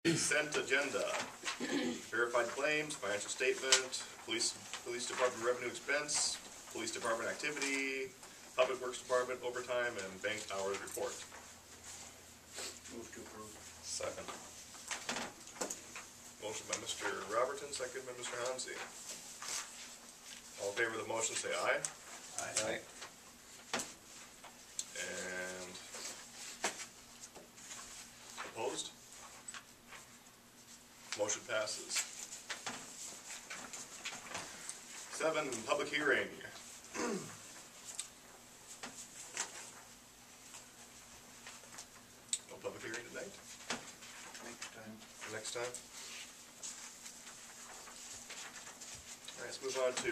Consent agenda. Verified claims, financial statement, police department revenue expense, police department activity, public works department overtime, and bank hours report. Move to approve. Second. Motion by Mr. Robertson, second by Mr. Hansi. All in favor of the motion say aye. Aye. And opposed? Motion passes. 7, public hearing. No public hearing tonight? Next time? All right, let's move on to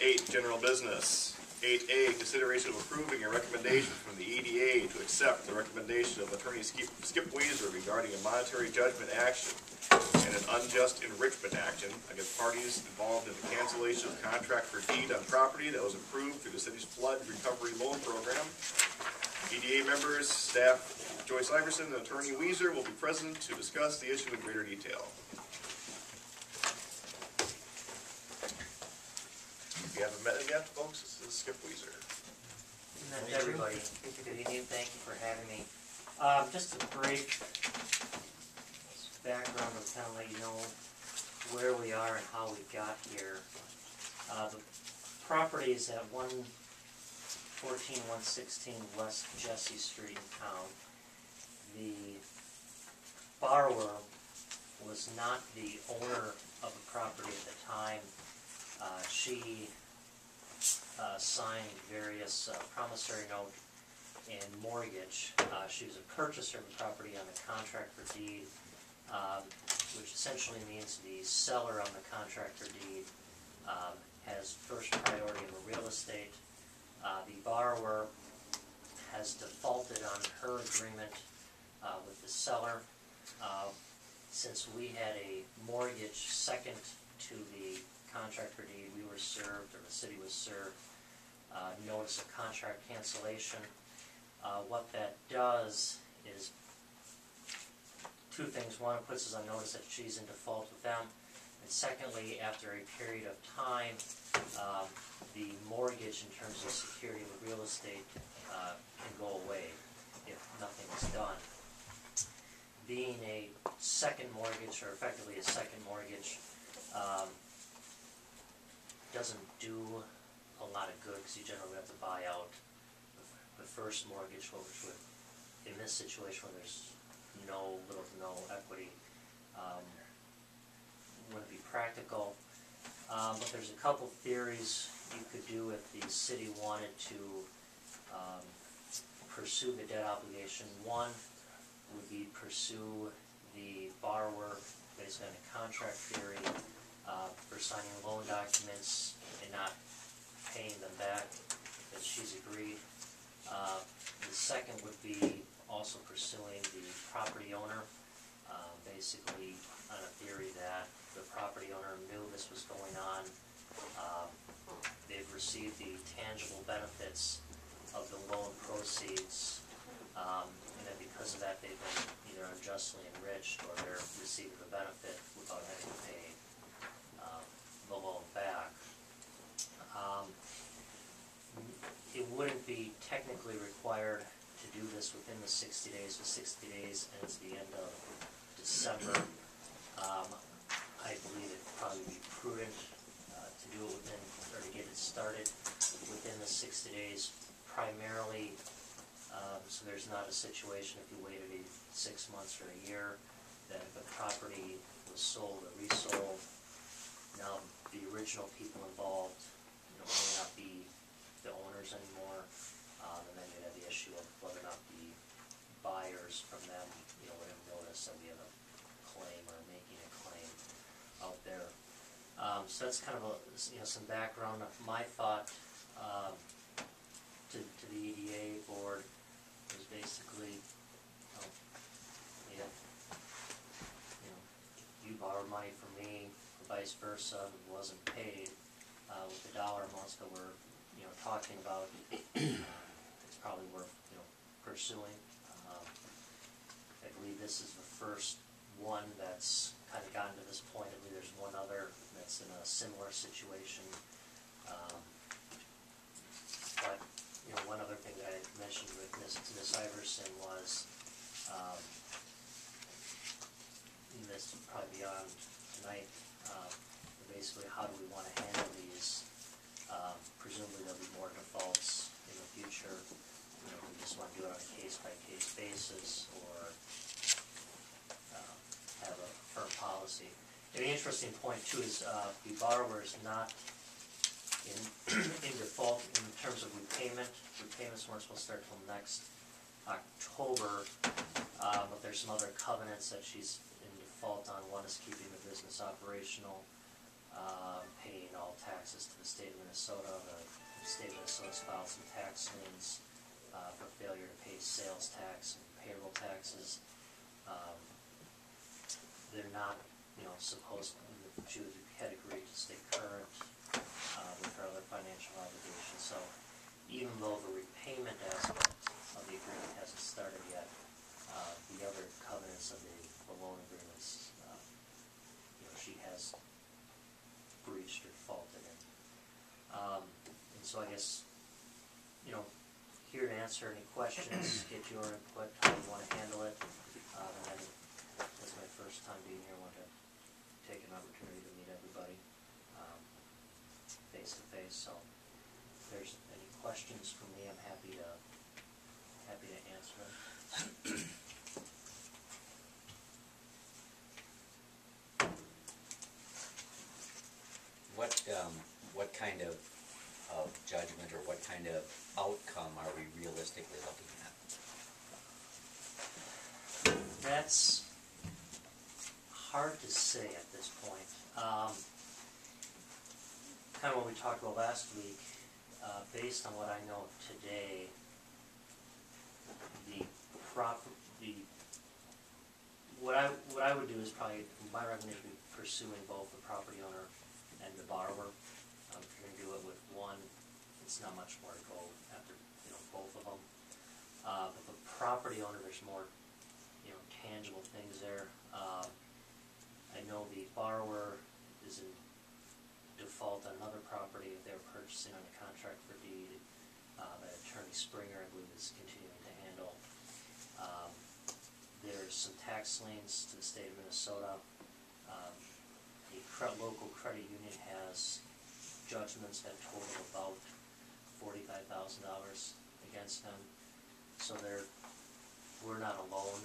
8, general business. 8A, consideration of approving a recommendation from the EDA to accept the recommendation of Attorney Skip Weezer regarding a monetary judgment action and an unjust enrichment action against parties involved in the cancellation of contract for deed on property that was approved through the city's flood recovery loan program. EDA members, staff Joyce Iverson and Attorney Weezer will be present to discuss the issue in greater detail. If you haven't met him yet, folks, this is Skip Weezer. Good everybody. Good evening. Thank you for having me. Just a brief background to kind of let you know where we are and how we got here. The property is at 116 West Jesse Street in town. The borrower was not the owner of the property at the time. She signed various promissory note and mortgage. She was a purchaser of the property on the contract for deed, which essentially means the seller on the contract for deed has first priority in the real estate. The borrower has defaulted on her agreement with the seller. Since we had a mortgage second to the contract for deed, we were served, or the city was served, notice of contract cancellation. What that does is two things. One, it puts us on notice that she's in default with them. And secondly, after a period of time, the mortgage in terms of security of the real estate can go away if nothing is done. Being a second mortgage, or effectively a second mortgage, doesn't do a lot of good because you generally have to buy out the first mortgage, which would, in this situation where there's little to no equity, wouldn't be practical. But there's a couple theories you could do if the city wanted to pursue the debt obligation. One would be pursue the borrower based on a contract theory for signing loan documents and not paying them back that she's agreed. The second would be also pursuing the property owner, basically on a theory that the property owner knew this was going on. They've received the tangible benefits of the loan proceeds, and then because of that they've been either unjustly enriched or they're receiving the benefit without having to pay the loan back. It wouldn't be technically required to do this within the 60 days. The 60 days ends the end of December. I believe it would probably be prudent to do it within, or to get it started within the 60 days, primarily so there's not a situation if you waited 6 months or a year that if a property was sold or resold, now the original people involved may not be the owners anymore, and then you'd have the issue of whether or not the buyers from them would have noticed that we have a claim or making a claim out there. So that's kind of some background. My thought to the EDA board was basically, you borrowed money from me, or vice versa, it wasn't paid. With the dollar amounts that we're talking about, it's probably worth pursuing. I believe this is the first one that's kind of gotten to this point. I believe there's one other that's in a similar situation. But, you know, one other thing that I had mentioned with Ms. Iverson was, and this will probably be on tonight, basically how do we want to handle these? Presumably there'll be more defaults in the future. You know, we just want to do it on a case-by-case basis, or have a firm policy. And the interesting point too is the borrower is not in default in terms of repayment. Repayments weren't supposed to start till next October, but there's some other covenants that she's in default on. One is keeping the business operational, paying all taxes to the state of Minnesota. The state of Minnesota's filed some tax liens for failure to pay sales tax and payroll taxes. They're not, you know, supposed to, she had agreed to stay current with her other financial obligations. So even though the repayment aspect of the agreement hasn't started yet, the other covenants of the loan agreements, you know, she has breached or faulted in. And so I guess, you know, here to answer any questions, get your input, how you want to handle it. And then it's my first time being here. I want to take an opportunity to meet everybody face to face. So if there's any questions for me, I'm happy to answer them. What kind of judgment or what kind of outcome are we realistically looking at? That's hard to say at this point. Kind of what we talked about last week, based on what I know today, what I would do is probably, my recommendation would be pursuing both the property owner and the borrower. If you're going to do it with one, it's not much more to go after, you know, both of them. But the property owner, there's more, you know, tangible things there. I know the borrower is in default on another property that they were purchasing on a contract for deed that Attorney Springer, I believe, is continuing to handle. There's some tax liens to the state of Minnesota. The local credit union has judgments that total about $45,000 against them. So we're not alone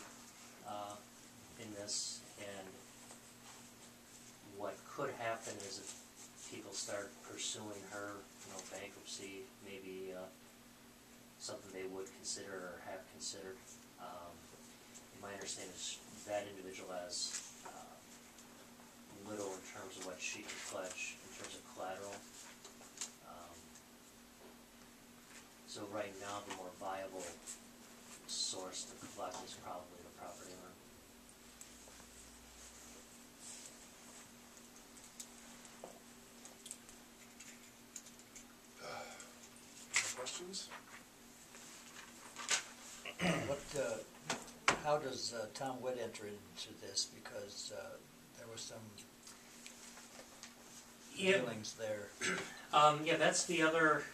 in this. And what could happen is if people start pursuing her, you know, bankruptcy, maybe something they would consider or have considered. My understanding is that individual has little in terms of what she can pledge in terms of collateral. So right now, the more viable source to collect is probably the property owner. Questions? How does Tom Witt enter into this? Because there was some dealings there. Yeah, that's the other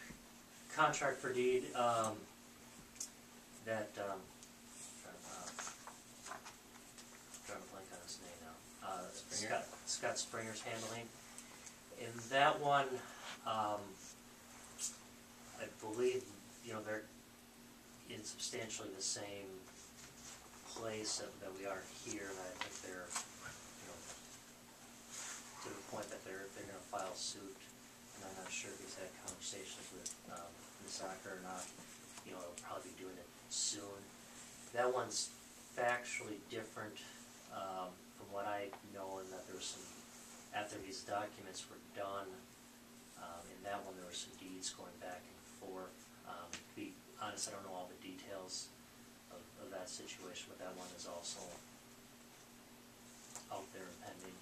contract for deed that trying to blank on his name now. Scott Springer's handling. In that one, I believe, you know, they're in substantially the same place that we are here, and I think they're, you know, to the point that they're going to file suit. And I'm not sure if he's had conversations with Ms. Acker or not. You know, he'll probably be doing it soon. That one's factually different from what I know, in that there was some, after these documents were done, in that one there were some deeds going back and forth. To be honest, I don't know all the details of that situation, but that one is also out there and pending.